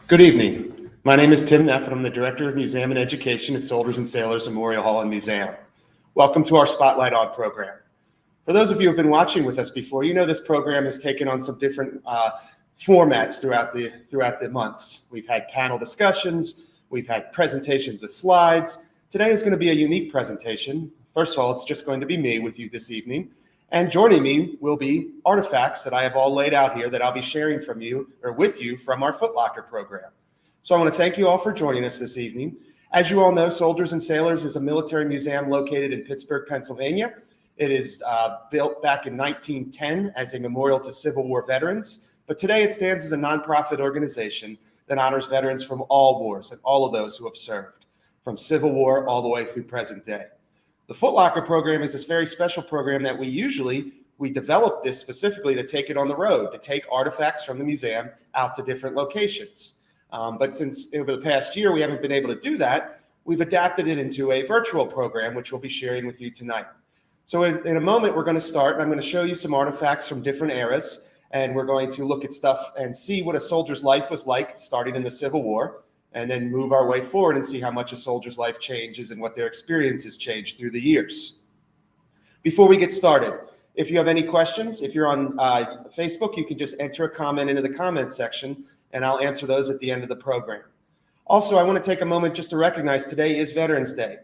Good evening. My name is Tim Neff, and I'm the Director of Museum and Education at Soldiers and Sailors Memorial Hall and Museum. Welcome to our Spotlight On program. For those of you who have been watching with us before, you know this program has taken on some different formats throughout the months. We've had panel discussions, we've had presentations with slides. Today is going to be a unique presentation. First of all, it's just going to be me with you this evening. And joining me will be artifacts that I have all laid out here that I'll be sharing from you or with you from our Footlocker program. So I want to thank you all for joining us this evening. As you all know, Soldiers and Sailors is a military museum located in Pittsburgh, Pennsylvania. It is built back in 1910 as a memorial to Civil War veterans, but today it stands as a nonprofit organization that honors veterans from all wars and all of those who have served, from Civil War all the way through present day. The Footlocker program is this very special program that we developed this specifically to take it on the road, to take artifacts from the museum out to different locations. But since over the past year we haven't been able to do that, we've adapted it into a virtual program, which we'll be sharing with you tonight. So in a moment, we're going to start, and I'm going to show you some artifacts from different eras, and we're going to look at stuff and see what a soldier's life was like starting in the Civil War, and then move our way forward and see how much a soldier's life changes and what their experiences change through the years. Before we get started, if you have any questions, if you're on Facebook, you can just enter a comment into the comments section, and I'll answer those at the end of the program. Also, I want to take a moment just to recognize today is Veterans Day.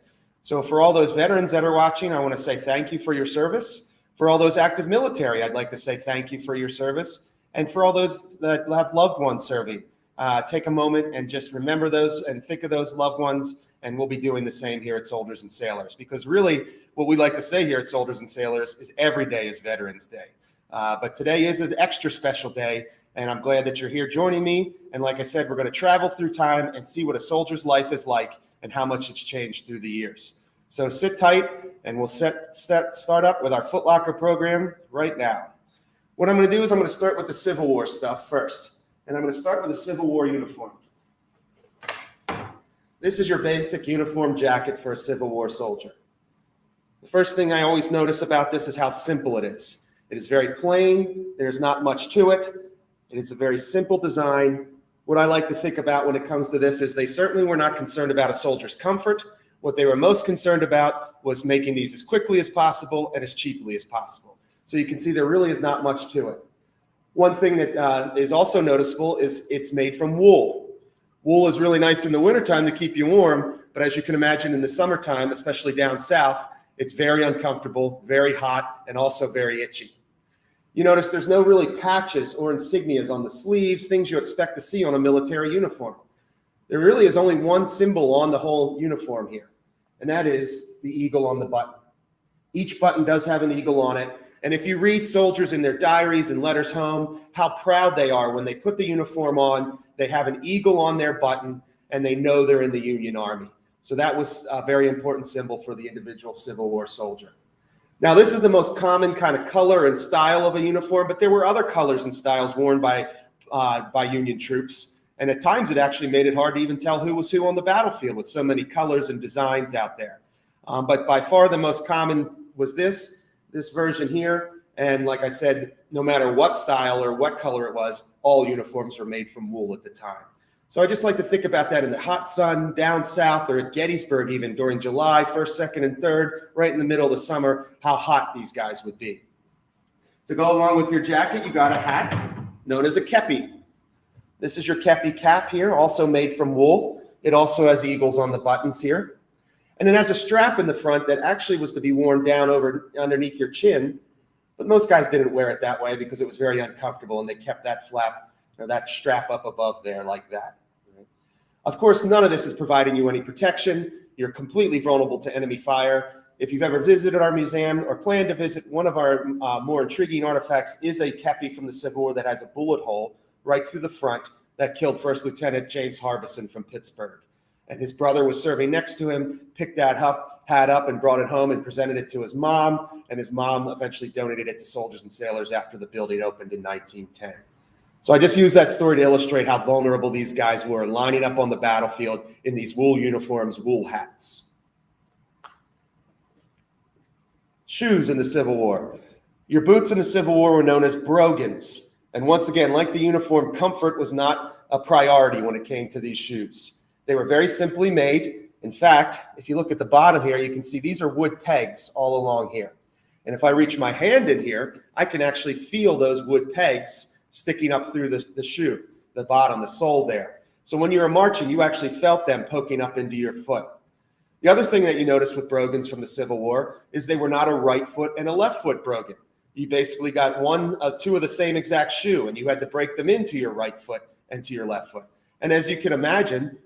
So for all those veterans that are watching, I want to say thank you for your service. For all those active military, I'd like to say thank you for your service. And for all those that have loved ones serving, take a moment and just remember those and think of those loved ones, and we'll be doing the same here at Soldiers and Sailors, because really what we like to say here at Soldiers and Sailors is every day is Veterans Day. But today is an extra special day, and I'm glad that you're here joining me. And like I said, we're going to travel through time and see what a soldier's life is like and how much it's changed through the years. So sit tight, and we'll start up with our Footlocker program right now. What I'm going to do is I'm going to start with the Civil War stuff first. And I'm going to start with a Civil War uniform. This is your basic uniform jacket for a Civil War soldier. The first thing I always notice about this is how simple it is. It is very plain. There's not much to it. It is a very simple design. What I like to think about when it comes to this is they certainly were not concerned about a soldier's comfort. What they were most concerned about was making these as quickly as possible and as cheaply as possible. So you can see there really is not much to it. One thing that is also noticeable is it's made from wool. Wool is really nice in the wintertime to keep you warm, but as you can imagine in the summertime, especially down south, it's very uncomfortable, very hot, and also very itchy. You notice there's no really patches or insignias on the sleeves, things you expect to see on a military uniform. There really is only one symbol on the whole uniform here, and that is the eagle on the button. Each button does have an eagle on it. And if you read soldiers in their diaries and letters home, how proud they are when they put the uniform on, they have an eagle on their button, and they know they're in the Union Army. So that was a very important symbol for the individual Civil War soldier. Now, this is the most common kind of color and style of a uniform, but there were other colors and styles worn by Union troops. And at times, it actually made it hard to even tell who was who on the battlefield with so many colors and designs out there. But by far, the most common was this version here. And like I said, no matter what style or what color it was, all uniforms were made from wool at the time. So I just like to think about that in the hot sun down south, or at Gettysburg even during July 1st, 2nd, and 3rd, right in the middle of the summer, how hot these guys would be. To go along with your jacket, you got a hat known as a kepi. This is your kepi cap here, also made from wool. It also has eagles on the buttons here. And it has a strap in the front that actually was to be worn down underneath your chin, but most guys didn't wear it that way because it was very uncomfortable, and they kept that flap or that strap up above there like that. Right? Of course, none of this is providing you any protection. You're completely vulnerable to enemy fire. If you've ever visited our museum or plan to visit, one of our more intriguing artifacts is a kepi from the Civil War that has a bullet hole right through the front that killed First Lieutenant James Harbison from Pittsburgh. And his brother was serving next to him, picked that hat up and brought it home and presented it to his mom. And his mom eventually donated it to Soldiers and Sailors after the building opened in 1910. So I just use that story to illustrate how vulnerable these guys were, lining up on the battlefield in these wool uniforms, wool hats. Shoes in the Civil War. Your boots in the Civil War were known as brogans. And once again, like the uniform, comfort was not a priority when it came to these shoes. They were very simply made. In fact, if you look at the bottom here, you can see these are wood pegs all along here. And if I reach my hand in here, I can actually feel those wood pegs sticking up through the shoe, the bottom, the sole there. So when you were marching, you actually felt them poking up into your foot. The other thing that you notice with brogans from the Civil War is they were not a right foot and a left foot brogan. You basically got two of the same exact shoe, and you had to break them into your right foot and to your left foot. And as you can imagine,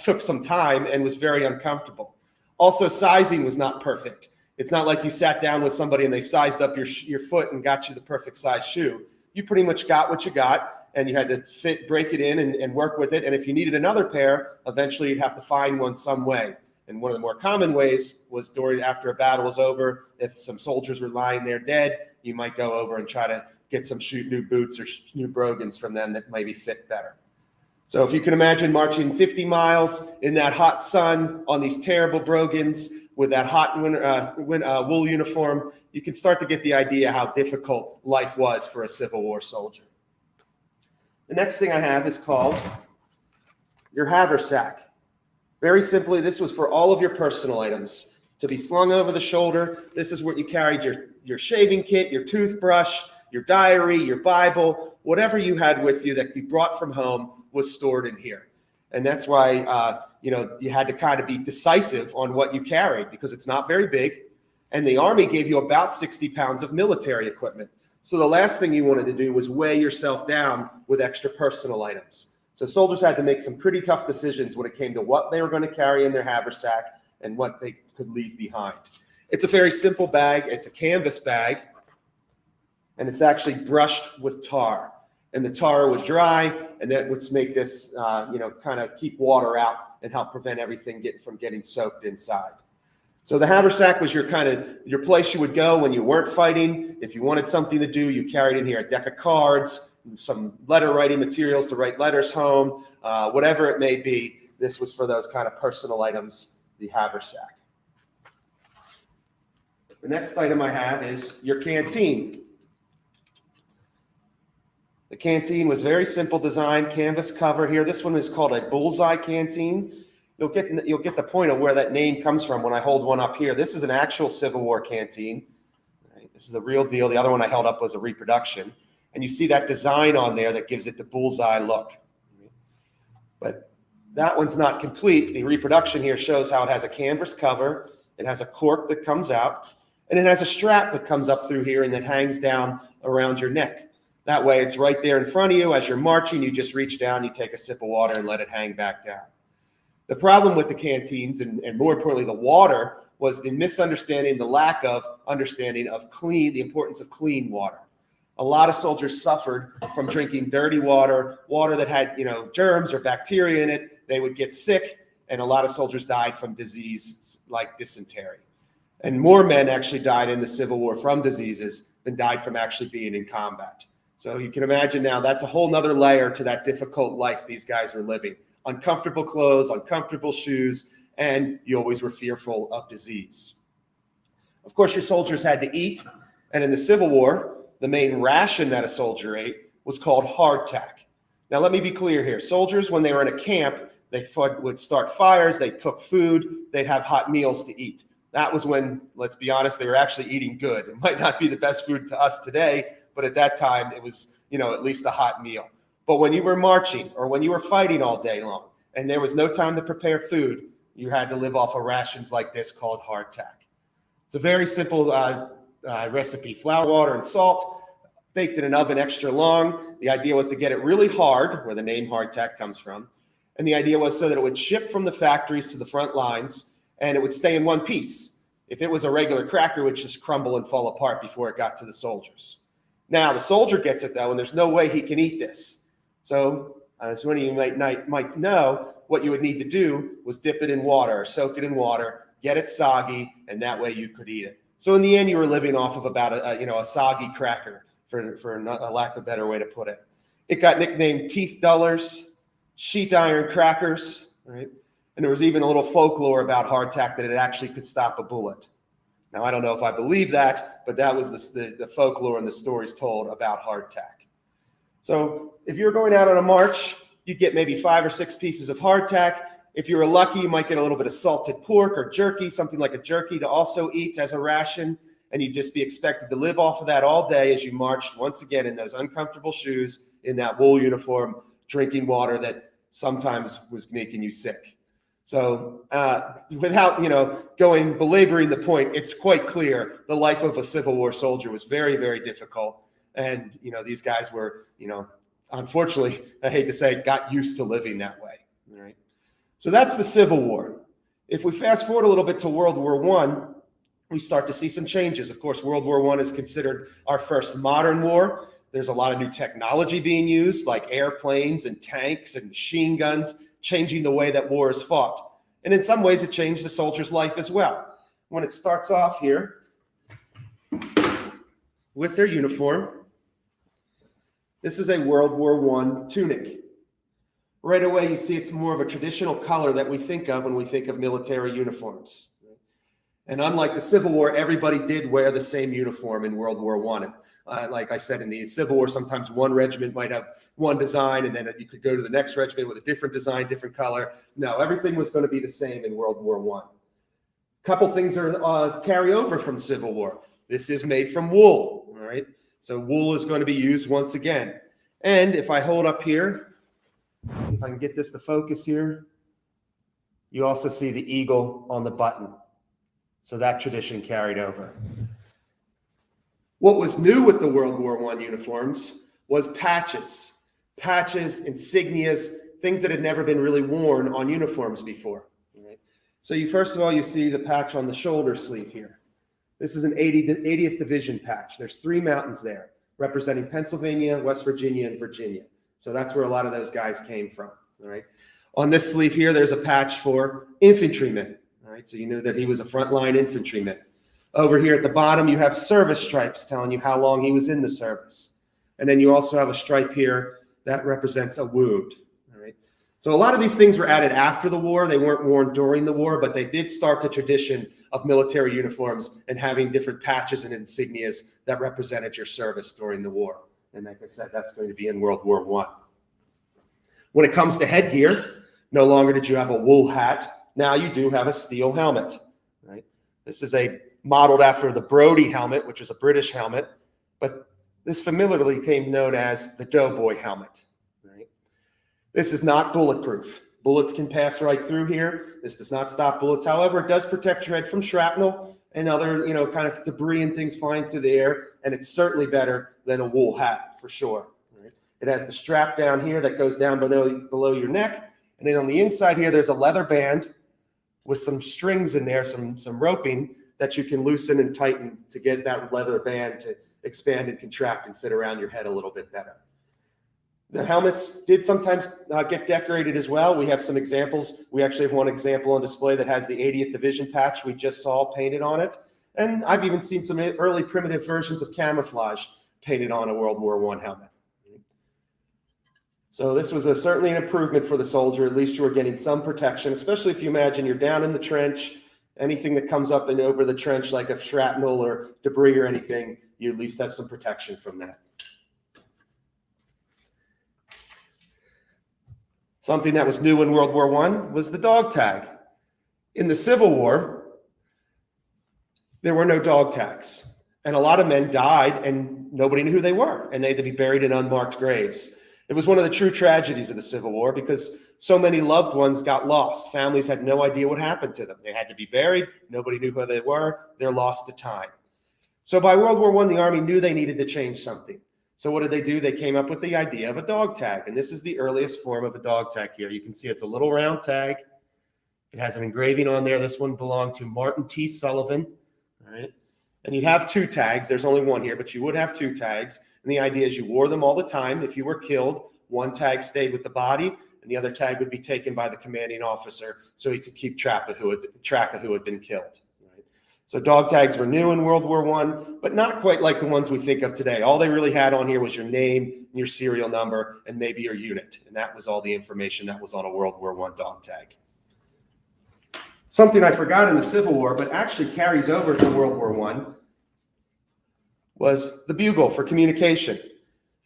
took some time and was very uncomfortable. Also, sizing was not perfect. It's not like you sat down with somebody and they sized up your foot and got you the perfect size shoe. You pretty much got what you got, and you had to break it in and work with it. And if you needed another pair, eventually you'd have to find one some way. And one of the more common ways was after a battle was over, if some soldiers were lying there dead, you might go over and try to get some new boots or new brogans from them that maybe fit better. So if you can imagine marching 50 miles in that hot sun on these terrible brogans with that hot wool uniform, you can start to get the idea how difficult life was for a Civil War soldier. The next thing I have is called your haversack. Very simply, this was for all of your personal items to be slung over the shoulder. This is where you carried your shaving kit, your toothbrush, your diary, your Bible, whatever you had with you that you brought from home was stored in here. And that's why you had to kind of be decisive on what you carried, because it's not very big. And the Army gave you about 60 pounds of military equipment. So the last thing you wanted to do was weigh yourself down with extra personal items. So soldiers had to make some pretty tough decisions when it came to what they were going to carry in their haversack and what they could leave behind. It's a very simple bag. It's a canvas bag, and it's actually brushed with tar. And the tar would dry, and that would make this, kind of keep water out and help prevent everything from getting soaked inside. So the haversack was your place you would go when you weren't fighting. If you wanted something to do, you carried in here a deck of cards, some letter writing materials to write letters home, whatever it may be. This was for those kind of personal items, the haversack. The next item I have is your canteen. The canteen was very simple design, canvas cover here. This one is called a bullseye canteen. You'll get the point of where that name comes from when I hold one up here. This is an actual Civil War canteen. Right? This is the real deal. The other one I held up was a reproduction. And you see that design on there that gives it the bullseye look. But that one's not complete. The reproduction here shows how it has a canvas cover. It has a cork that comes out. And it has a strap that comes up through here and that hangs down around your neck. That way it's right there in front of you. As you're marching, you just reach down, you take a sip of water and let it hang back down. The problem with the canteens, and more importantly, the water, was the misunderstanding, the lack of understanding of the importance of clean water. A lot of soldiers suffered from drinking dirty water that had, germs or bacteria in it. They would get sick, and a lot of soldiers died from disease like dysentery. And more men actually died in the Civil War from diseases than died from actually being in combat. So you can imagine now that's a whole nother layer to that difficult life these guys were living. Uncomfortable clothes, uncomfortable shoes, and you always were fearful of disease. Of course, your soldiers had to eat, and in the Civil War, the main ration that a soldier ate was called hardtack. Now, let me be clear here. Soldiers, when they were in a camp, they would start fires, they'd cook food, they'd have hot meals to eat. That was when, let's be honest, they were actually eating good. It might not be the best food to us today, but at that time, it was, at least a hot meal. But when you were marching or when you were fighting all day long and there was no time to prepare food, you had to live off of rations like this called hardtack. It's a very simple recipe: flour, water, and salt, baked in an oven extra long. The idea was to get it really hard, where the name hardtack comes from. And the idea was so that it would ship from the factories to the front lines and it would stay in one piece. If it was a regular cracker, it would just crumble and fall apart before it got to the soldiers. Now, the soldier gets it, though, and there's no way he can eat this. So, as many of you might know, what you would need to do was dip it in water or soak it in water, get it soggy, and that way you could eat it. So in the end, you were living off of about a soggy cracker, for a lack of a better way to put it. It got nicknamed teeth dullers, sheet iron crackers, right? And there was even a little folklore about hardtack that it actually could stop a bullet. Now, I don't know if I believe that, but that was the folklore and the stories told about hardtack. So if you're going out on a march you get maybe 5 or 6 pieces of hardtack. If you were lucky, you might get a little bit of salted pork or jerky, something like a jerky to also eat as a ration. And you'd just be expected to live off of that all day as you marched once again in those uncomfortable shoes, in that wool uniform, drinking water that sometimes was making you sick. So without, belaboring the point, it's quite clear the life of a Civil War soldier was very, very difficult. And, these guys were, unfortunately, I hate to say it, got used to living that way. All right. So that's the Civil War. If we fast forward a little bit to World War I, we start to see some changes. Of course, World War I is considered our first modern war. There's a lot of new technology being used, like airplanes and tanks and machine guns, changing the way that war is fought. And in some ways, it changed the soldier's life as well. When it starts off here with their uniform, this is a World War I tunic. Right away, you see it's more of a traditional color that we think of when we think of military uniforms. And unlike the Civil War, everybody did wear the same uniform in World War I. Like I said, in the Civil War, sometimes one regiment might have one design, and then you could go to the next regiment with a different design, different color. No, everything was going to be the same in World War I. Couple things are carry over from Civil War. This is made from wool, all right? So wool is going to be used once again. And if I hold up here, see if I can get this to focus here, you also see the eagle on the button. So that tradition carried over. What was new with the World War I uniforms was patches. Patches, insignias, things that had never been really worn on uniforms before. Right? So first of all, you see the patch on the shoulder sleeve here. This is an 80th Division patch. There's 3 mountains there, representing Pennsylvania, West Virginia, and Virginia. So that's where a lot of those guys came from. All right. On this sleeve here, there's a patch for infantrymen. All right, so you knew that he was a frontline infantryman. Over here at the bottom, you have service stripes telling you how long he was in the service. And then you also have a stripe here that represents a wound. All right. So a lot of these things were added after the war. They weren't worn during the war, but they did start the tradition of military uniforms and having different patches and insignias that represented your service during the war. And like I said, that's going to be in World War I. When it comes to headgear, no longer did you have a wool hat. Now you do have a steel helmet, right? This is modeled after the Brodie helmet, which is a British helmet, but this familiarly became known as the Doughboy helmet, right? This is not bulletproof. Bullets can pass right through here. This does not stop bullets. However, it does protect your head from shrapnel and other, kind of debris and things flying through the air, and it's certainly better than a wool hat for sure. Right? It has the strap down here that goes down below your neck, and then on the inside here, there's a leather band with some strings in there, some roping that you can loosen and tighten to get that leather band to expand and contract and fit around your head a little bit better. The helmets did sometimes get decorated as well. We have some examples. We actually have one example on display that has the 80th Division patch we just saw painted on it. And I've even seen some early primitive versions of camouflage painted on a World War I helmet. So this was certainly an improvement for the soldier. At least you were getting some protection, especially if you imagine you're down in the trench. Anything that comes up and over the trench, like a shrapnel or debris or anything, you at least have some protection from that. Something that was new in World War I was the dog tag. In the Civil War, there were no dog tags. And a lot of men died and nobody knew who they were, and they had to be buried in unmarked graves. It was one of the true tragedies of the Civil War because so many loved ones got lost. Families had no idea what happened to them. They had to be buried. Nobody knew who they were. They're lost to time. So by World War I, the Army knew they needed to change something. So what did they do? They came up with the idea of a dog tag. And this is the earliest form of a dog tag here. You can see it's a little round tag. It has an engraving on there. This one belonged to Martin T. Sullivan. All right. And you'd have 2 tags. There's only one here, but you would have 2 tags. And the idea is you wore them all the time. If you were killed, one tag stayed with the body, and the other tag would be taken by the commanding officer so he could keep track of who had been killed. Right? So dog tags were new in World War I, but not quite like the ones we think of today. All they really had on here was your name, and your serial number, and maybe your unit. And that was all the information that was on a World War I dog tag. Something I forgot in the Civil War, but actually carries over to World War I, was the bugle for communication.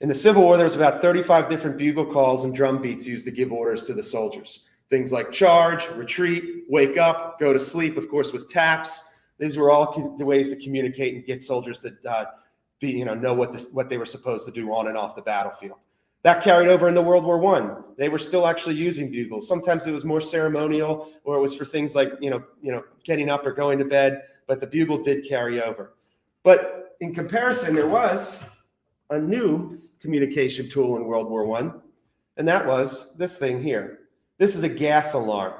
In the Civil War, there was about 35 different bugle calls and drum beats used to give orders to the soldiers. Things like charge, retreat, wake up, go to sleep, of course, was taps. These were all the ways to communicate and get soldiers to know what they were supposed to do on and off the battlefield. That carried over into World War I. They were still actually using bugles. Sometimes it was more ceremonial, or it was for things like getting up or going to bed. But the bugle did carry over. But in comparison, there was a new communication tool in World War I, and that was this thing here. This is a gas alarm.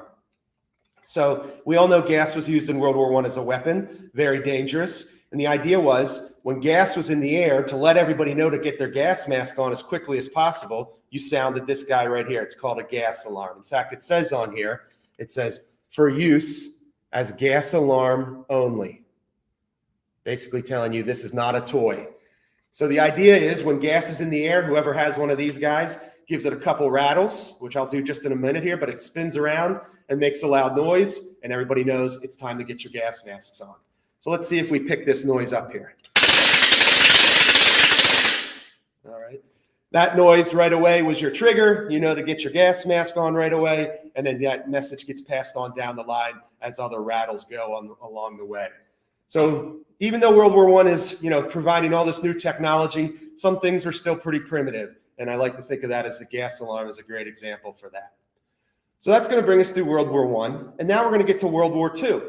So we all know gas was used in World War I as a weapon, very dangerous. And the idea was when gas was in the air, to let everybody know to get their gas mask on as quickly as possible, you sounded this guy right here. It's called a gas alarm. In fact, it says on here, it says, for use as gas alarm only. Basically telling you this is not a toy. So the idea is when gas is in the air, whoever has one of these guys gives it a couple rattles, which I'll do just in a minute here, but it spins around and makes a loud noise, and everybody knows it's time to get your gas masks on. So let's see if we pick this noise up here. All right. That noise right away was your trigger, to get your gas mask on right away, and then that message gets passed on down the line as other rattles go along the way. So even though World War I is, providing all this new technology, some things were still pretty primitive, and I like to think of that as the gas alarm is a great example for that. So that's going to bring us through World War I, and now we're going to get to World War II.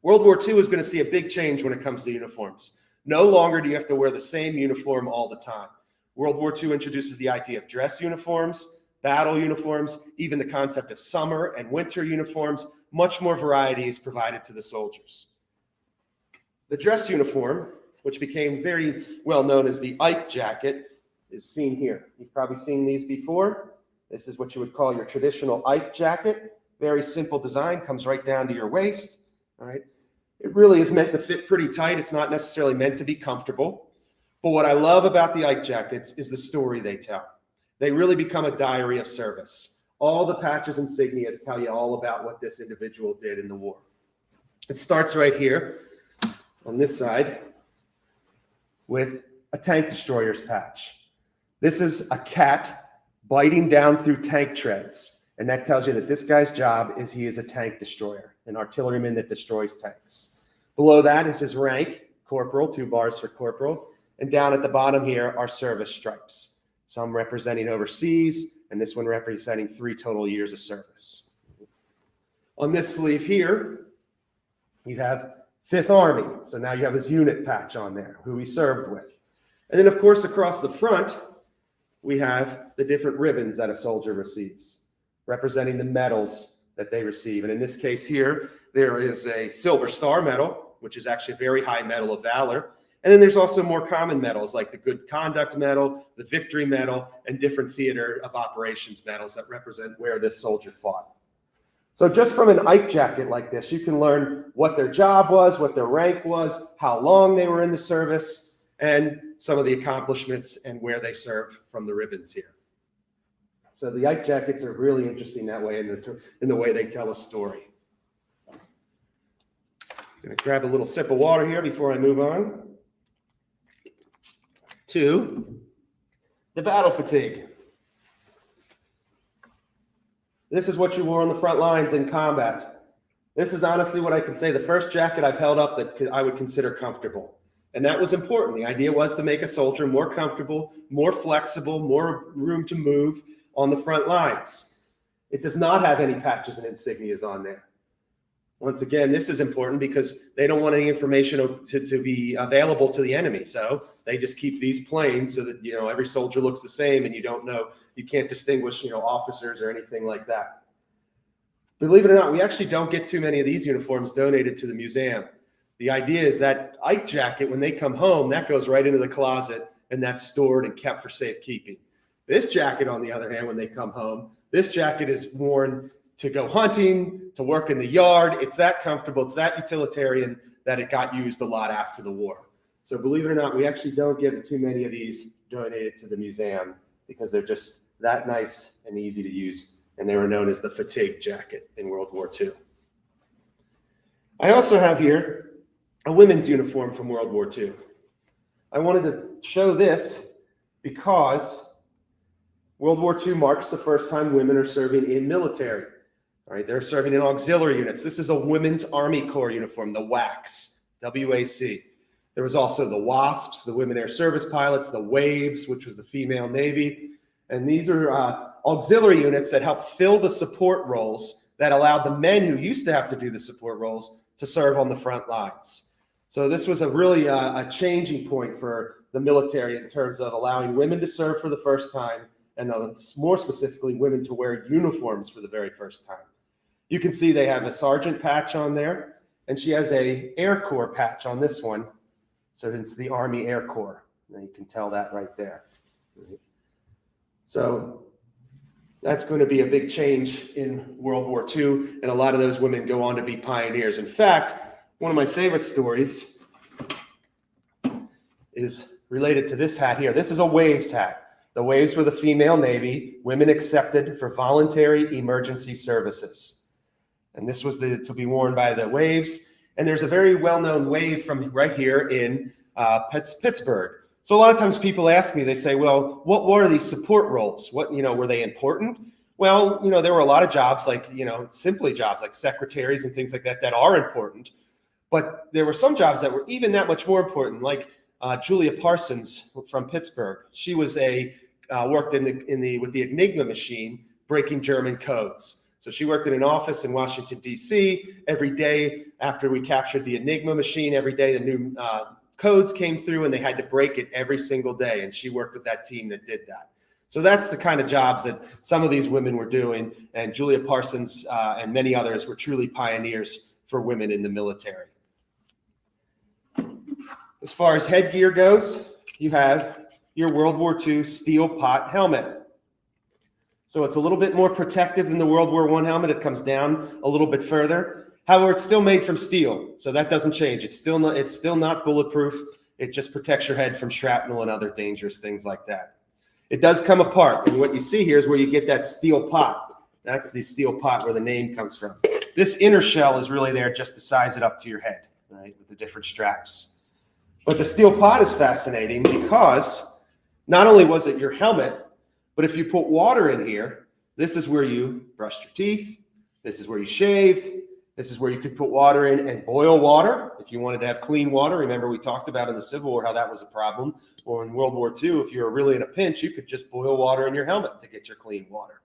World War II is going to see a big change when it comes to uniforms. No longer do you have to wear the same uniform all the time. World War II introduces the idea of dress uniforms, battle uniforms, even the concept of summer and winter uniforms. Much more variety is provided to the soldiers. The dress uniform, which became very well known as the Ike jacket, is seen here. You've probably seen these before. This is what you would call your traditional Ike jacket. Very simple design, comes right down to your waist. All right. It really is meant to fit pretty tight. It's not necessarily meant to be comfortable. But what I love about the Ike jackets is the story they tell. They really become a diary of service. All the patches and insignias tell you all about what this individual did in the war. It starts right here on this side with a tank destroyer's patch. This is a cat biting down through tank treads. And that tells you that this guy's job is he is a tank destroyer, an artilleryman that destroys tanks. Below that is his rank, corporal, 2 bars for corporal. And down at the bottom here are service stripes, some representing overseas, and this one representing 3 total years of service. On this sleeve here, you have 5th Army. So now you have his unit patch on there, who he served with. And then, of course, across the front, we have the different ribbons that a soldier receives, representing the medals that they receive. And in this case here, there is a Silver Star Medal, which is actually a very high medal of valor. And then there's also more common medals like the Good Conduct Medal, the Victory Medal, and different theater of operations medals that represent where this soldier fought. So just from an Ike jacket like this, you can learn what their job was, what their rank was, how long they were in the service, and some of the accomplishments and where they served from the ribbons here. So the Ike jackets are really interesting that way in the way they tell a story. I'm going to grab a little sip of water here before I move on to the battle fatigue. This is what you wore on the front lines in combat. This is honestly what I can say the first jacket I've held up that I would consider comfortable. And that was important. The idea was to make a soldier more comfortable, more flexible, more room to move on the front lines. It does not have any patches and insignias on there. Once again, this is important because they don't want any information to be available to the enemy. So they just keep these plain so that, every soldier looks the same and you can't distinguish, officers or anything like that. Believe it or not, we actually don't get too many of these uniforms donated to the museum. The idea is that Ike jacket, when they come home, that goes right into the closet and that's stored and kept for safekeeping. This jacket, on the other hand, when they come home, this jacket is worn to go hunting, to work in the yard. It's that comfortable, it's that utilitarian that it got used a lot after the war. So believe it or not, we actually don't get too many of these donated to the museum because they're just that nice and easy to use. And they were known as the fatigue jacket in World War II. I also have here a women's uniform from World War II. I wanted to show this because World War II marks the first time women are serving in military. All right, they're serving in auxiliary units. This is a Women's Army Corps uniform, the WACs, W-A-C. There was also the WASPs, the Women Air Service Pilots, the WAVES, which was the female Navy. And these are auxiliary units that help fill the support roles that allowed the men who used to have to do the support roles to serve on the front lines. So this was a really a changing point for the military in terms of allowing women to serve for the first time, and more specifically, women to wear uniforms for the very first time. You can see they have a sergeant patch on there, and she has a Air Corps patch on this one. So it's the Army Air Corps. And you can tell that right there. So that's going to be a big change in World War II, and a lot of those women go on to be pioneers. In fact, one of my favorite stories is related to this hat here. This is a WAVES hat. The WAVES were the female Navy, women accepted for voluntary emergency services. And this was to be worn by the WAVES. And there's a very well-known wave from right here in Pittsburgh. So a lot of times people ask me, they say, well, what were these support roles? What, were they important? Well, there were a lot of jobs like, simply jobs like secretaries and things like that that are important. But there were some jobs that were even that much more important, like Julia Parsons from Pittsburgh. She was worked with the Enigma machine, breaking German codes. So she worked in an office in Washington, D.C. Every day after we captured the Enigma machine, every day the new codes came through and they had to break it every single day. And she worked with that team that did that. So that's the kind of jobs that some of these women were doing. And Julia Parsons and many others were truly pioneers for women in the military. As far as headgear goes, you have your World War II steel pot helmet. So it's a little bit more protective than the World War I helmet. It comes down a little bit further. However, it's still made from steel, so that doesn't change. It's still not bulletproof. It just protects your head from shrapnel and other dangerous things like that. It does come apart, and what you see here is where you get that steel pot. That's the steel pot where the name comes from. This inner shell is really there just to size it up to your head, right, with the different straps. But the steel pot is fascinating because not only was it your helmet, but if you put water in here, this is where you brushed your teeth. This is where you shaved. This is where you could put water in and boil water if you wanted to have clean water. Remember, we talked about in the Civil War how that was a problem. Or in World War II, if you were really in a pinch, you could just boil water in your helmet to get your clean water.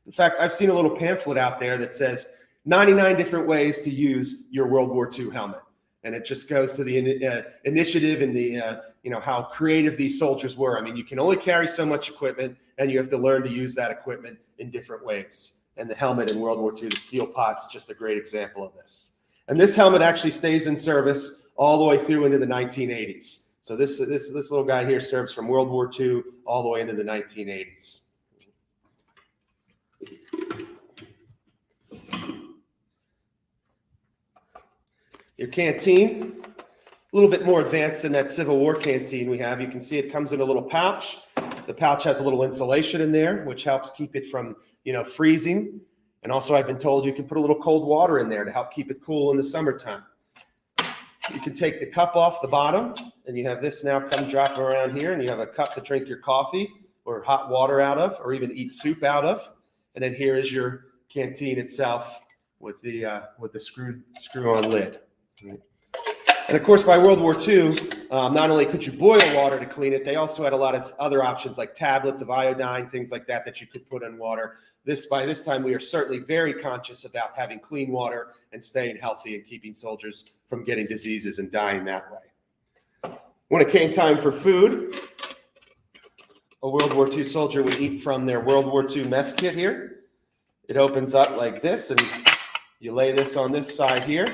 In fact, I've seen a little pamphlet out there that says 99 different ways to use your World War II helmet. And it just goes to the initiative and the, how creative these soldiers were. I mean, you can only carry so much equipment, and you have to learn to use that equipment in different ways. And the helmet in World War II, the steel pot's just a great example of this. And this helmet actually stays in service all the way through into the 1980s. So this little guy here serves from World War II all the way into the 1980s. Your canteen, a little bit more advanced than that Civil War canteen we have. You can see it comes in a little pouch. The pouch has a little insulation in there, which helps keep it from, freezing. And also I've been told you can put a little cold water in there to help keep it cool in the summertime. You can take the cup off the bottom, and you have this now come drop around here, and you have a cup to drink your coffee or hot water out of, or even eat soup out of. And then here is your canteen itself with the screw-on lid. And of course, by World War II, not only could you boil water to clean it, they also had a lot of other options like tablets of iodine, things like that you could put in water. By this time, we are certainly very conscious about having clean water and staying healthy and keeping soldiers from getting diseases and dying that way. When it came time for food, a World War II soldier would eat from their World War II mess kit here. It opens up like this, and you lay this on this side here.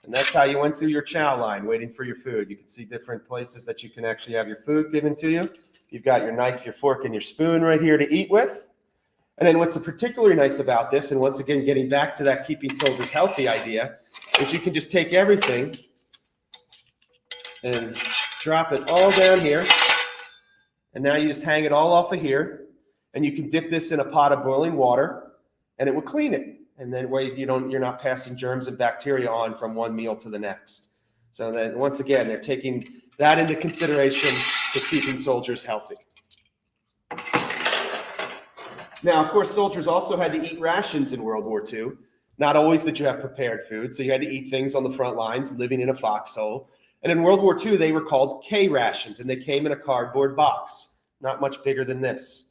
And that's how you went through your chow line, waiting for your food. You can see different places that you can actually have your food given to you. You've got your knife, your fork, and your spoon right here to eat with. And then what's particularly nice about this, and once again, getting back to that keeping soldiers healthy idea, is you can just take everything and drop it all down here. And now you just hang it all off of here. And you can dip this in a pot of boiling water, and it will clean it. And then you're not passing germs and bacteria on from one meal to the next. So then once again, they're taking that into consideration for keeping soldiers healthy. Now, of course, soldiers also had to eat rations in World War II. Not always did you have prepared food, so you had to eat things on the front lines, living in a foxhole. And in World War II, they were called K rations, and they came in a cardboard box, not much bigger than this.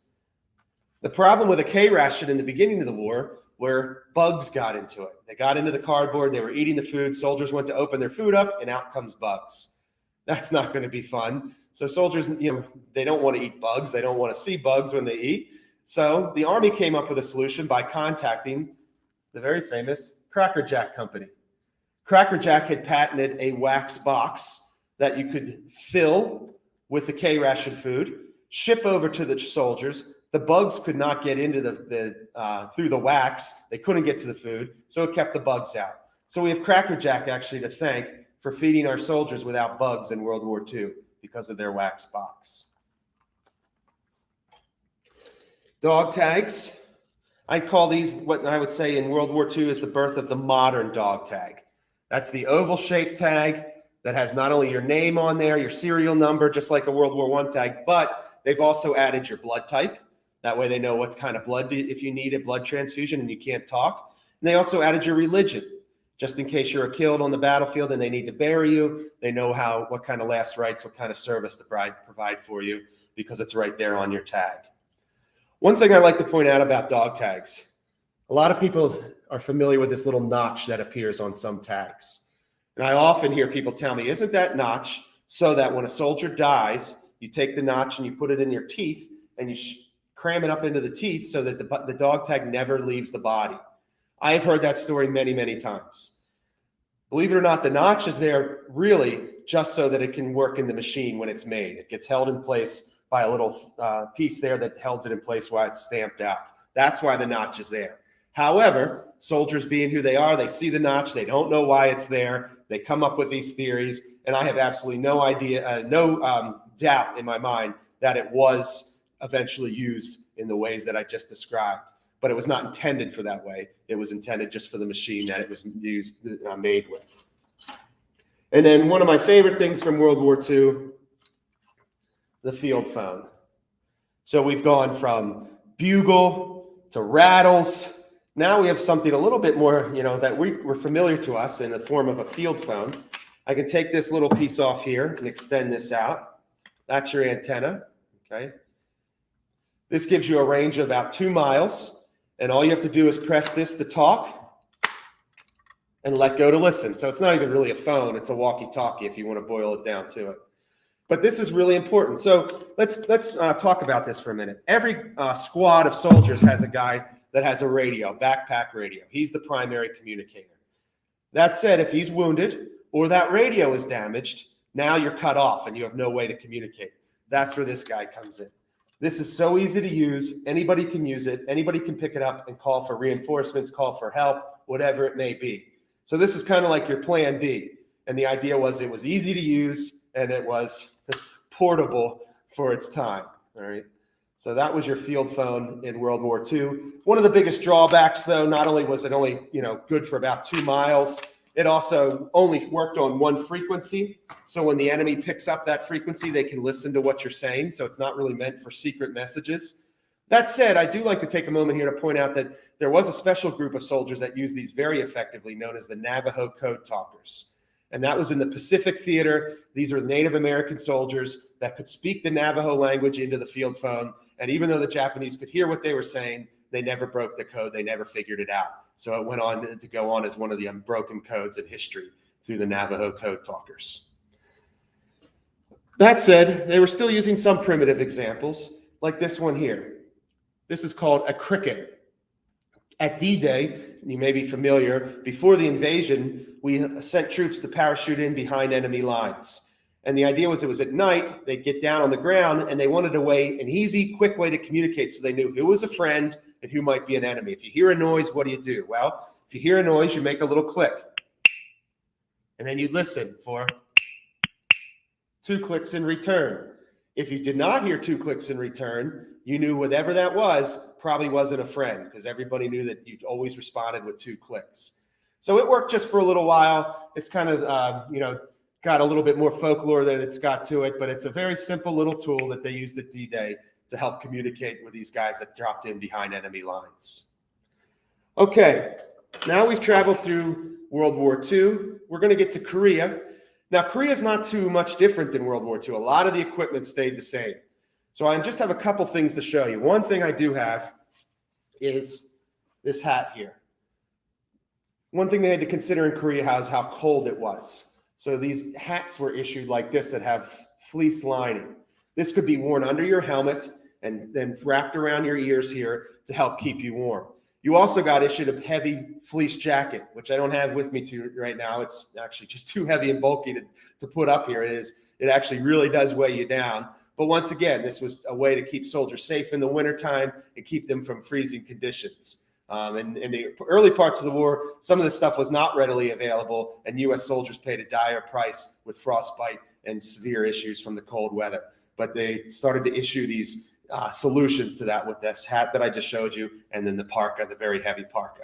The problem with a K ration in the beginning of the war where bugs got into it. They got into the cardboard, they were eating the food, soldiers went to open their food up, and out comes bugs. That's not going to be fun. So soldiers, they don't want to eat bugs. They don't want to see bugs when they eat. So the Army came up with a solution by contacting the very famous Cracker Jack Company. Cracker Jack had patented a wax box that you could fill with the K ration food, ship over to the soldiers. The bugs could not get into through the wax. They couldn't get to the food, so it kept the bugs out. So we have Cracker Jack actually to thank for feeding our soldiers without bugs in World War II because of their wax box. Dog tags. I call these what I would say in World War II is the birth of the modern dog tag. That's the oval-shaped tag that has not only your name on there, your serial number, just like a World War I tag, but they've also added your blood type. That way they know what kind of blood, if you need a blood transfusion and you can't talk. And they also added your religion, just in case you're killed on the battlefield and they need to bury you. They know what kind of last rites, what kind of service to provide for you because it's right there on your tag. One thing I like to point out about dog tags, a lot of people are familiar with this little notch that appears on some tags. And I often hear people tell me, isn't that notch so that when a soldier dies, you take the notch and you put it in your teeth and you cram it up into the teeth so that the dog tag never leaves the body? I have heard that story many, many times. Believe it or not, the notch is there really just so that it can work in the machine when it's made. It gets held in place by a little piece there that holds it in place while it's stamped out. That's why the notch is there. However, soldiers being who they are, they see the notch, they don't know why it's there, they come up with these theories, and I have absolutely no idea, doubt in my mind that it was eventually used in the ways that I just described. But it was not intended for that way. It was intended just for the machine that it was made with. And then one of my favorite things from World War II, the field phone. So we've gone from bugle to rattles. Now we have something a little bit more, that we're familiar to us in the form of a field phone. I can take this little piece off here and extend this out. That's your antenna, okay? This gives you a range of about 2 miles, and all you have to do is press this to talk and let go to listen. So it's not even really a phone, it's a walkie-talkie if you want to boil it down to it. But this is really important. So let's talk about this for a minute. Every squad of soldiers has a guy that has a radio, backpack radio. He's the primary communicator. That said, if he's wounded or that radio is damaged, now you're cut off and you have no way to communicate. That's where this guy comes in. This is so easy to use. Anybody can use it. Anybody can pick it up and call for reinforcements, call for help, whatever it may be. So this is kind of like your plan B. And the idea was it was easy to use and it was portable for its time. All right. So that was your field phone in World War II. One of the biggest drawbacks, though, not only was it only good for about 2 miles, it also only worked on one frequency. So when the enemy picks up that frequency, they can listen to what you're saying. So it's not really meant for secret messages. That said, I do like to take a moment here to point out that there was a special group of soldiers that used these very effectively, known as the Navajo Code Talkers. And that was in the Pacific Theater. These are Native American soldiers that could speak the Navajo language into the field phone. And even though the Japanese could hear what they were saying, they never broke the code. They never figured it out. So it went on to go on as one of the unbroken codes in history through the Navajo Code Talkers. That said, they were still using some primitive examples, like this one here. This is called a cricket. At D-Day, you may be familiar, before the invasion, we sent troops to parachute in behind enemy lines. And the idea was it was at night, they'd get down on the ground, and they wanted a way, an easy, quick way to communicate so they knew who was a friend and who might be an enemy. If you hear a noise, what do? Well, if you hear a noise, you make a little click. And then you listen for 2 clicks in return. If you did not hear 2 clicks in return, you knew whatever that was probably wasn't a friend, because everybody knew that you always responded with 2 clicks. So it worked just for a little while. It's kind of, got a little bit more folklore than it's got to it, but it's a very simple little tool that they used at D-Day to help communicate with these guys that dropped in behind enemy lines. Okay, now we've traveled through World War II. We're going to get to Korea. Now, Korea is not too much different than World War II. A lot of the equipment stayed the same. So I just have a couple things to show you. One thing I do have is this hat here. One thing they had to consider in Korea is how cold it was. So these hats were issued like this that have fleece lining. This could be worn under your helmet and then wrapped around your ears here to help keep you warm. You also got issued a heavy fleece jacket, which I don't have with me right now. It's actually just too heavy and bulky to put up here. It actually really does weigh you down. But once again, this was a way to keep soldiers safe in the wintertime and keep them from freezing conditions. In the early parts of the war, some of this stuff was not readily available, and U.S. soldiers paid a dire price with frostbite and severe issues from the cold weather. But they started to issue these solutions to that with this hat that I just showed you, and then the parka, the very heavy parka.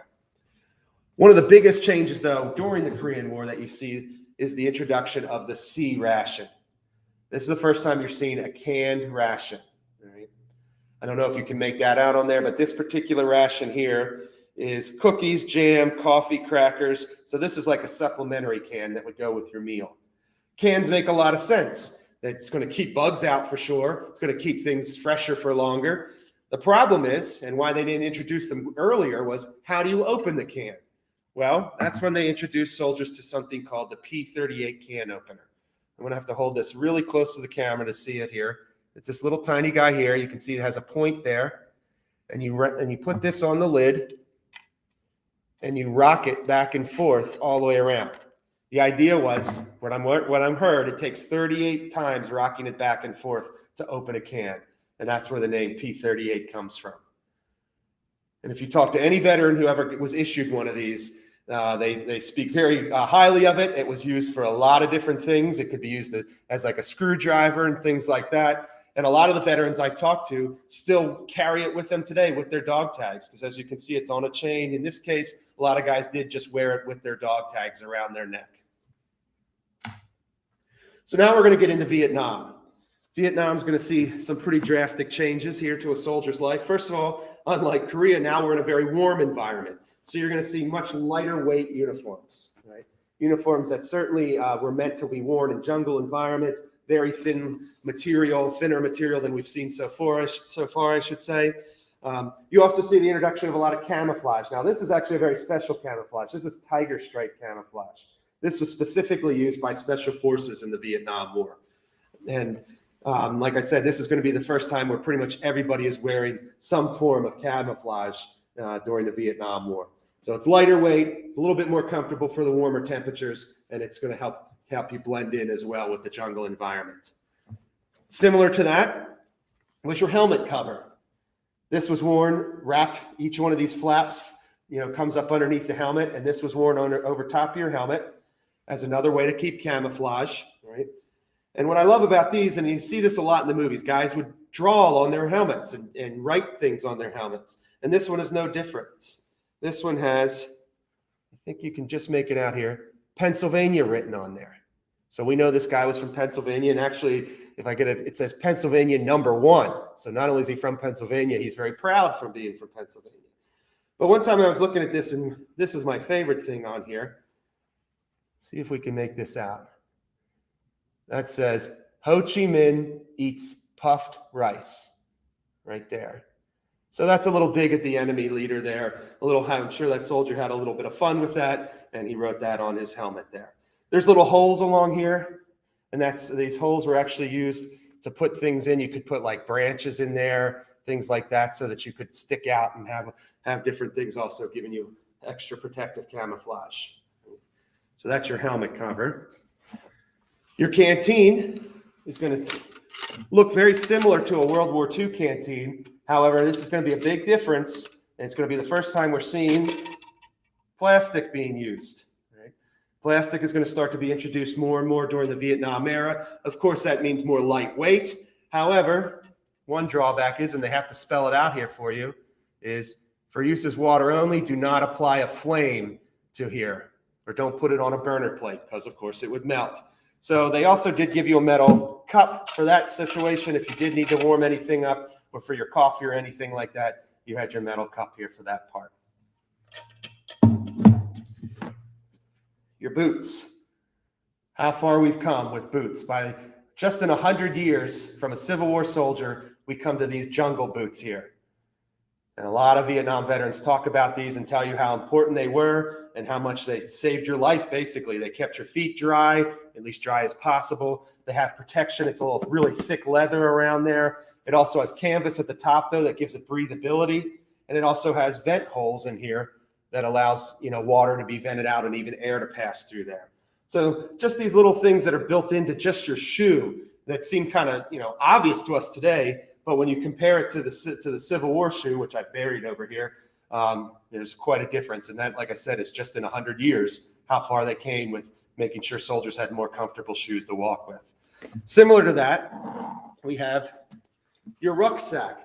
One of the biggest changes, though, during the Korean War that you see is the introduction of the C ration. This is the first time you're seeing a canned ration. Right? I don't know if you can make that out on there, but this particular ration here is cookies, jam, coffee, crackers. So this is like a supplementary can that would go with your meal. Cans make a lot of sense. It's going to keep bugs out for sure. It's going to keep things fresher for longer. The problem is, and why they didn't introduce them earlier, was how do you open the can? Well, that's when they introduced soldiers to something called the P38 can opener. I'm going to have to hold this really close to the camera to see it here. It's this little tiny guy here. You can see it has a point there. And you put this on the lid, and you rock it back and forth all the way around. The idea was, what I'm heard, it takes 38 times rocking it back and forth to open a can. And that's where the name P38 comes from. And if you talk to any veteran who ever was issued one of these, they speak very highly of it. It was used for a lot of different things. It could be used as like a screwdriver and things like that. And a lot of the veterans I talk to still carry it with them today with their dog tags, because as you can see, it's on a chain. In this case, a lot of guys did just wear it with their dog tags around their neck. So now we're going to get into Vietnam. Vietnam's going to see some pretty drastic changes here to a soldier's life. First of all, unlike Korea, now we're in a very warm environment. So you're going to see much lighter weight uniforms, right? Uniforms that certainly were meant to be worn in jungle environments, very thin material, thinner material than we've seen so far, I should say. You also see the introduction of a lot of camouflage. Now, this is actually a very special camouflage. This is tiger stripe camouflage. This was specifically used by special forces in the Vietnam War. And like I said, this is going to be the first time where pretty much everybody is wearing some form of camouflage during the Vietnam War. So it's lighter weight, it's a little bit more comfortable for the warmer temperatures, and it's going to help you blend in as well with the jungle environment. Similar to that was your helmet cover. This was worn, wrapped, each one of these flaps, comes up underneath the helmet, and this was worn over top of your helmet as another way to keep camouflage, right? And what I love about these, and you see this a lot in the movies, guys would draw on their helmets and write things on their helmets. And this one is no different. This one has, I think you can just make it out here, Pennsylvania written on there. So we know this guy was from Pennsylvania, and actually, if I get it, it says Pennsylvania #1. So not only is he from Pennsylvania, he's very proud from being from Pennsylvania. But one time I was looking at this, and this is my favorite thing on here. See if we can make this out. That says, Ho Chi Minh eats puffed rice, right there. So that's a little dig at the enemy leader there. I'm sure that soldier had a little bit of fun with that, and he wrote that on his helmet there. There's little holes along here, and these holes were actually used to put things in. You could put like branches in there, things like that, so that you could stick out and have different things also giving you extra protective camouflage. So that's your helmet cover. Your canteen is going to look very similar to a World War II canteen. However, this is going to be a big difference, and it's going to be the first time we're seeing plastic being used. Right? Plastic is going to start to be introduced more and more during the Vietnam era. Of course, that means more lightweight. However, one drawback is, and they have to spell it out here for you, is for use as water only, do not apply a flame to here, or don't put it on a burner plate, because of course it would melt. So they also did give you a metal cup for that situation. If you did need to warm anything up or for your coffee or anything like that, you had your metal cup here for that part. Your boots. How far we've come with boots. By just in 100 years from a Civil War soldier, we come to these jungle boots here. And a lot of Vietnam veterans talk about these and tell you how important they were and how much they saved your life, basically. They kept your feet dry, at least dry as possible. They have protection. It's a little really thick leather around there. It also has canvas at the top, though, that gives it breathability. And it also has vent holes in here that allows, water to be vented out and even air to pass through there. So just these little things that are built into just your shoe that seem kind of, obvious to us today. But when you compare it to the Civil War shoe, which I buried over here, there's quite a difference. And that, like I said, is just in 100 years, how far they came with making sure soldiers had more comfortable shoes to walk with. Similar to that, we have your rucksack.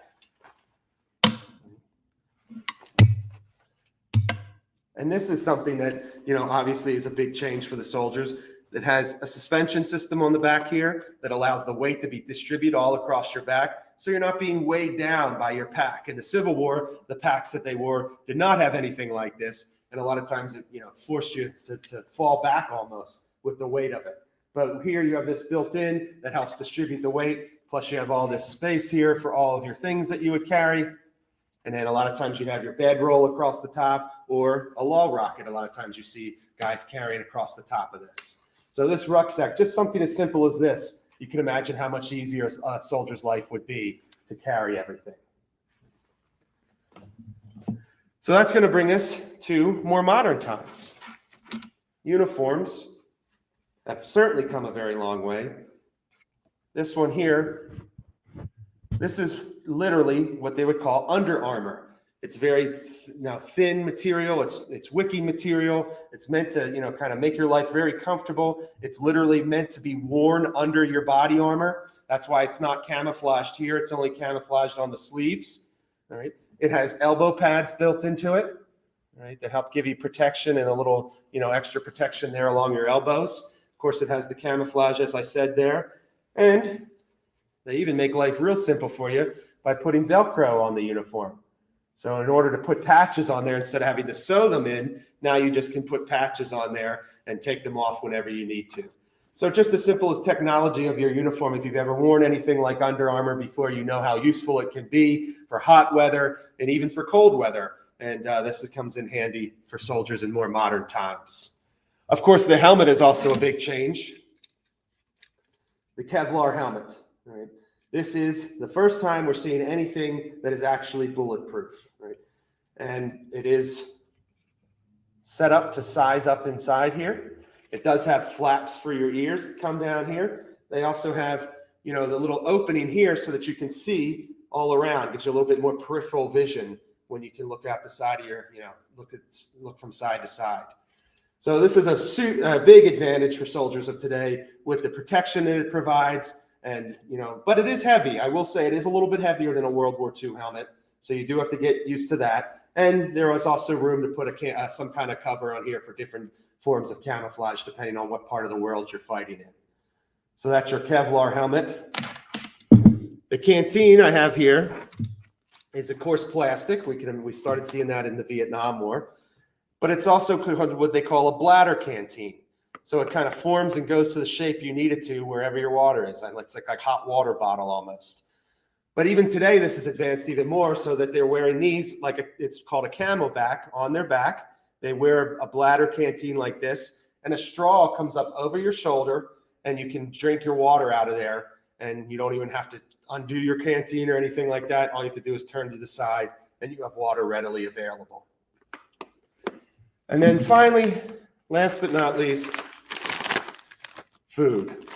And this is something that, obviously is a big change for the soldiers. It has a suspension system on the back here that allows the weight to be distributed all across your back, so you're not being weighed down by your pack. In the Civil War, the packs that they wore did not have anything like this, and a lot of times it forced you to fall back almost with the weight of it. But here you have this built in that helps distribute the weight, plus you have all this space here for all of your things that you would carry. And then a lot of times you have your bedroll across the top or a log rocket. A lot of times you see guys carrying across the top of this. So this rucksack, just something as simple as this, you can imagine how much easier a soldier's life would be to carry everything. So that's going to bring us to more modern times. Uniforms have certainly come a very long way. This one here, this is literally what they would call Under Armour. It's very thin material. It's wicking material. It's meant to, kind of make your life very comfortable. It's literally meant to be worn under your body armor. That's why it's not camouflaged here. It's only camouflaged on the sleeves. All right. It has elbow pads built into it, right, that help give you protection and a little, extra protection there along your elbows. Of course, it has the camouflage, as I said there. And they even make life real simple for you by putting Velcro on the uniform. So in order to put patches on there, instead of having to sew them in, now you just can put patches on there and take them off whenever you need to. So just as simple as technology of your uniform. If you've ever worn anything like Under Armour before, you know how useful it can be for hot weather and even for cold weather. And this comes in handy for soldiers in more modern times. Of course, the helmet is also a big change. The Kevlar helmet. All right. This is the first time we're seeing anything that is actually bulletproof, right? And it is set up to size up inside here. It does have flaps for your ears that come down here. They also have, the little opening here so that you can see all around. It gives you a little bit more peripheral vision when you can look out the side of your, look from side to side. So this is a big advantage for soldiers of today with the protection that it provides. And, but it is heavy. I will say it is a little bit heavier than a World War II helmet. So you do have to get used to that. And there is also room to put some kind of cover on here for different forms of camouflage, depending on what part of the world you're fighting in. So that's your Kevlar helmet. The canteen I have here is, of course, plastic. We started seeing that in the Vietnam War. But it's also what they call a bladder canteen. So it kind of forms and goes to the shape you need it to wherever your water is. It's like a hot water bottle almost. But even today, this is advanced even more so that they're wearing these, it's called a camelback on their back. They wear a bladder canteen like this, and a straw comes up over your shoulder, and you can drink your water out of there, and you don't even have to undo your canteen or anything like that. All you have to do is turn to the side, and you have water readily available. And then finally, last but not least, food.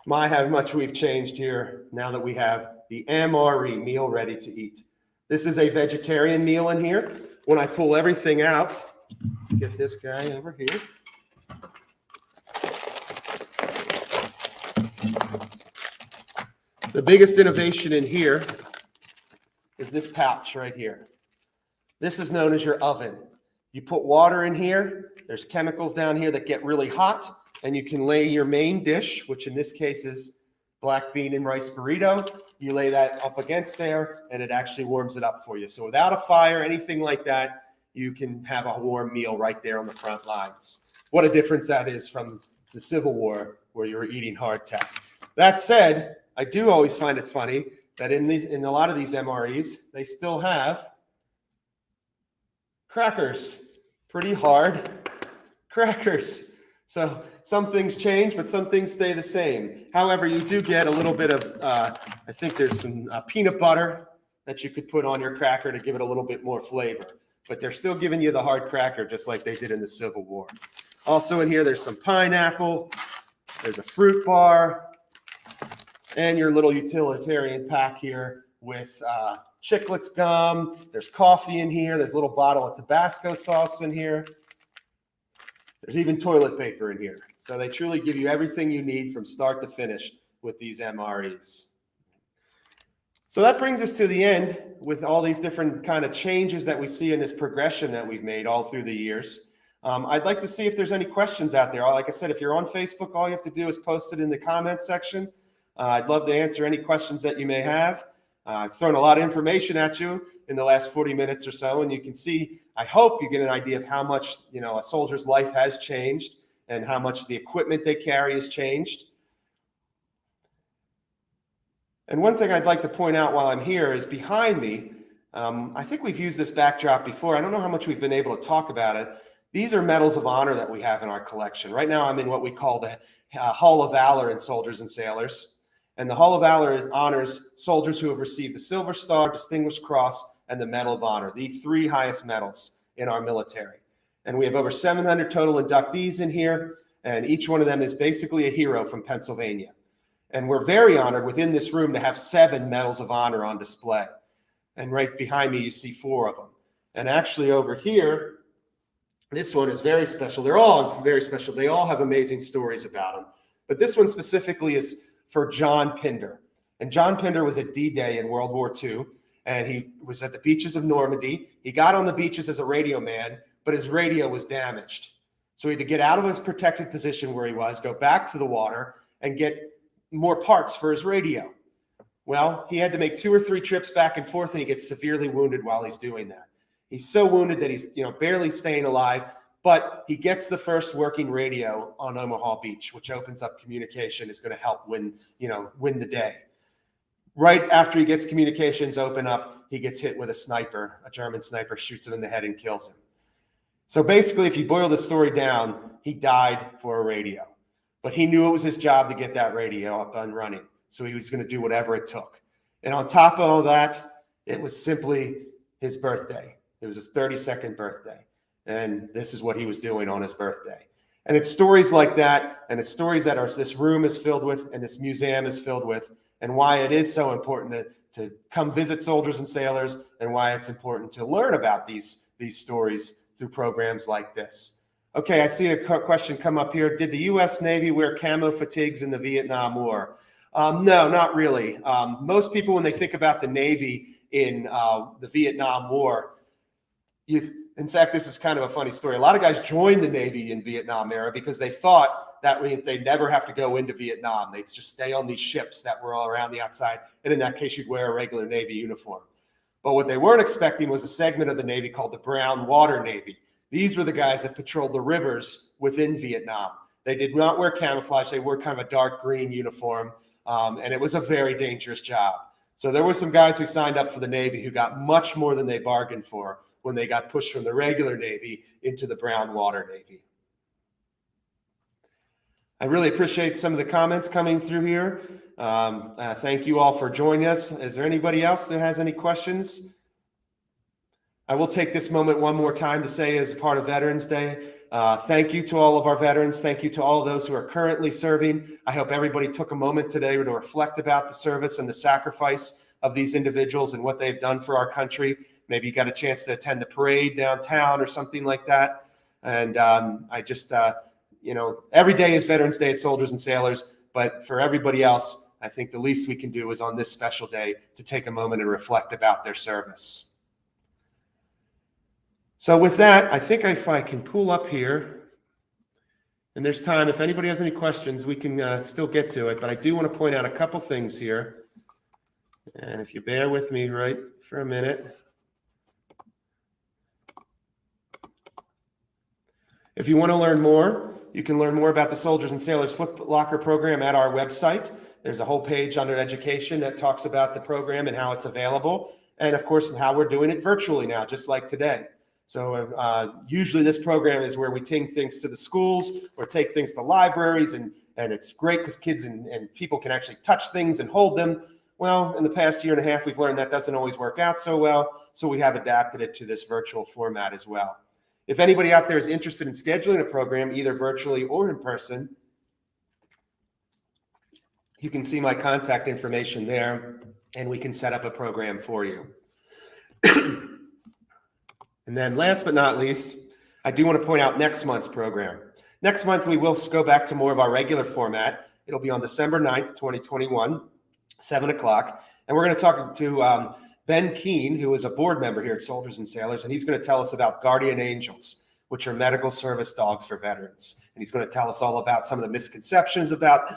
How much we've changed here now that we have the MRE, meal ready to eat. This is a vegetarian meal in here. When I pull everything out, let's get this guy over here. The biggest innovation in here is this pouch right here. This is known as your oven. You put water in here. There's chemicals down here that get really hot. and you can lay your main dish, which in this case is black bean and rice burrito. You lay that up against there, and it actually warms it up for you. So without a fire, anything like that, you can have a warm meal right there on the front lines. What a difference that is from the Civil War, where you were eating hardtack. That said, I do always find it funny that in a lot of these MREs, they still have crackers, pretty hard crackers. So some things change, but some things stay the same. However, you do get a little bit of, I think there's some peanut butter that you could put on your cracker to give it a little bit more flavor. But they're still giving you the hard cracker just like they did in the Civil War. Also in here, there's some pineapple, there's a fruit bar, and your little utilitarian pack here with Chiclets gum. There's coffee in here. There's a little bottle of Tabasco sauce in here. There's even toilet paper in here. So they truly give you everything you need from start to finish with these MREs. So that brings us to the end with all these different kind of changes that we see in this progression that we've made all through the years. I'd like to see if there's any questions out there. Like I said, if you're on Facebook, all you have to do is post it in the comments section. I'd love to answer any questions that you may have. I've thrown a lot of information at you in the last 40 minutes or so, and you can see, I hope you get an idea of how much, a soldier's life has changed and how much the equipment they carry has changed. And one thing I'd like to point out while I'm here is behind me, I think we've used this backdrop before. I don't know how much we've been able to talk about it. These are medals of honor that we have in our collection. Right now, I'm in what we call the Hall of Valor in Soldiers and Sailors. And the Hall of Valor honors soldiers who have received the Silver Star, Distinguished Cross, and the Medal of Honor, the three highest medals in our military. And we have over 700 total inductees in here, and each one of them is basically a hero from Pennsylvania. And we're very honored within this room to have 7 medals of honor on display. And right behind me, you see 4 of them. And actually over here, this one is very special. They're all very special. They all have amazing stories about them. But this one specifically is for John Pinder. And John Pinder was at D-Day in World War II, and he was at the beaches of Normandy. He got on the beaches as a radio man, but his radio was damaged. So he had to get out of his protected position where he was, go back to the water, and get more parts for his radio. Well, he had to make 2 or 3 trips back and forth, and he gets severely wounded while he's doing that. He's so wounded that he's barely staying alive, but he gets the first working radio on Omaha Beach, which opens up communication, is going to help win the day. Right after he gets communications open up, he gets hit with a sniper. A German sniper shoots him in the head and kills him. So basically, if you boil the story down, he died for a radio. But he knew it was his job to get that radio up and running. So he was going to do whatever it took. And on top of all that, it was simply his birthday. It was his 32nd birthday. And this is what he was doing on his birthday. And it's stories like that, and it's stories that this room is filled with, and this museum is filled with, and why it is so important to come visit Soldiers and Sailors, and why it's important to learn about these stories through programs like this. Okay, I see a question come up here. Did the U.S. Navy wear camo fatigues in the Vietnam War? No, not really. Most people, when they think about the Navy in the Vietnam War, in fact, this is kind of a funny story. A lot of guys joined the Navy in Vietnam era because they thought that they'd never have to go into Vietnam. They'd just stay on these ships that were all around the outside. And in that case, you'd wear a regular Navy uniform. But what they weren't expecting was a segment of the Navy called the Brown Water Navy. These were the guys that patrolled the rivers within Vietnam. They did not wear camouflage. They wore kind of a dark green uniform. And it was a very dangerous job. So there were some guys who signed up for the Navy who got much more than they bargained for when they got pushed from the regular Navy into the Brown Water Navy. I really appreciate some of the comments coming through here. Thank you all for joining us. Is there anybody else that has any questions? I will take this moment one more time to say, as part of Veterans Day, thank you to all of our veterans. Thank you to all of those who are currently serving. I hope everybody took a moment today to reflect about the service and the sacrifice of these individuals and what they've done for our country. Maybe you got a chance to attend the parade downtown or something like that. And I just, every day is Veterans Day at Soldiers and Sailors, but for everybody else, I think the least we can do is on this special day to take a moment and reflect about their service. So with that, I think if I can pull up here And there's time. If anybody has any questions, we can still get to it. But I do want to point out a couple things here. And if you bear with me right for a minute. If you want to learn more, you can learn more about the Soldiers and Sailors Footlocker program at our website. There's a whole page under education that talks about the program and how it's available. And of course, how we're doing it virtually now, just like today. So usually this program is where we take things to the schools or take things to libraries, and it's great because kids and people can actually touch things and hold them. Well, in the past year and a half, we've learned that doesn't always work out so well. So we have adapted it to this virtual format as well. If anybody out there is interested in scheduling a program, either virtually or in person, you can see my contact information there, and we can set up a program for you. And then last but not least, I do want to point out next month's program. Next month, we will go back to more of our regular format. It'll be on December 9th, 2021, 7 o'clock. And we're going to talk to Ben Keene, who is a board member here at Soldiers and Sailors, and he's going to tell us about guardian angels, which are medical service dogs for veterans. And he's going to tell us all about some of the misconceptions about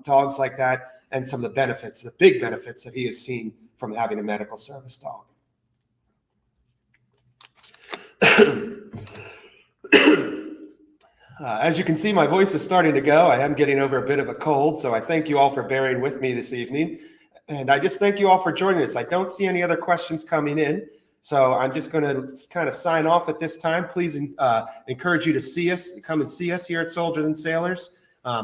dogs like that and some of the benefits, the big benefits that he has seen from having a medical service dog. As you can see, my voice is starting to go. I am getting over a bit of a cold, so I thank you all for bearing with me this evening. And I just thank you all for joining us. I don't see any other questions coming in, so I'm just going to kind of sign off at this time. Please encourage you to see us, come and see us here at Soldiers and Sailors.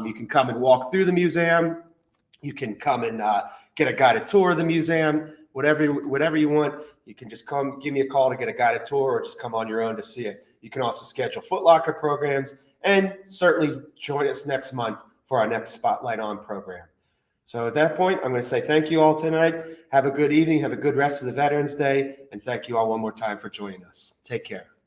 You can come and walk through the museum. You can come and get a guided tour of the museum. Whatever you want, you can just come, give me a call to get a guided tour, or just come on your own to see it. You can also schedule Footlocker programs, and certainly join us next month for our next Spotlight On program. So at that point, I'm going to say thank you all tonight. Have a good evening. Have a good rest of the Veterans Day. And thank you all one more time for joining us. Take care.